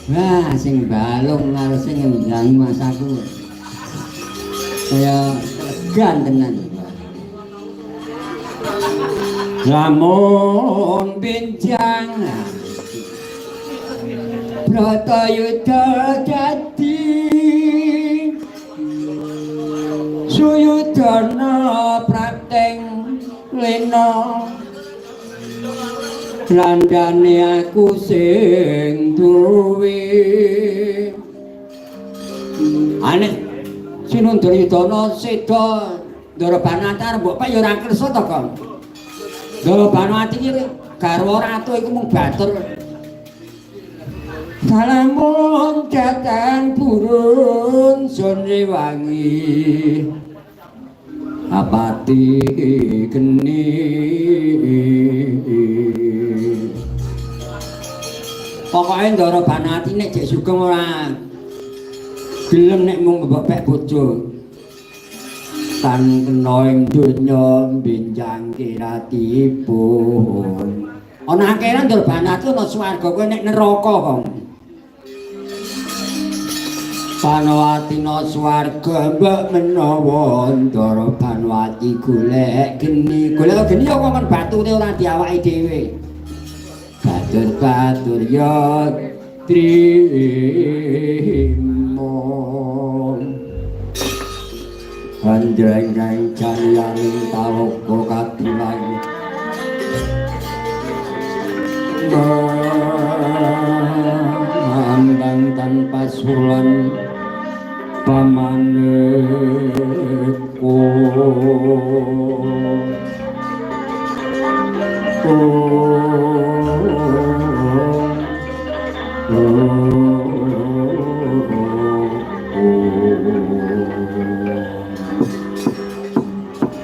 Wah, sing balung karo sing ngendhangi masaku. Kaya legan tenan. Lamun benjang Bratayuda dadi Suyudana prakteng lena landane aku sing duwe ane Sinundara Yudana seda Ndara Banata mbok pak ya ora kersa to kok Ndara Banata iki garwa ratu iku mung batur Salamun datang burun Sonrewangi apati geni pokoknya Ndara Banati nek jek sugeng ora gelem nek mung mbek bojo tan kena ing donya benjang kiratipun ana akhiran Ndara Banati ana swarga kowe nek neraka kok Panwatina swarga mbok menawa Ndara Banwati golek geni ya kok bature ora diawake dhewe batur ya trimo andreng jayang tawoko katulan ambang tanpa sulan pamaneko oh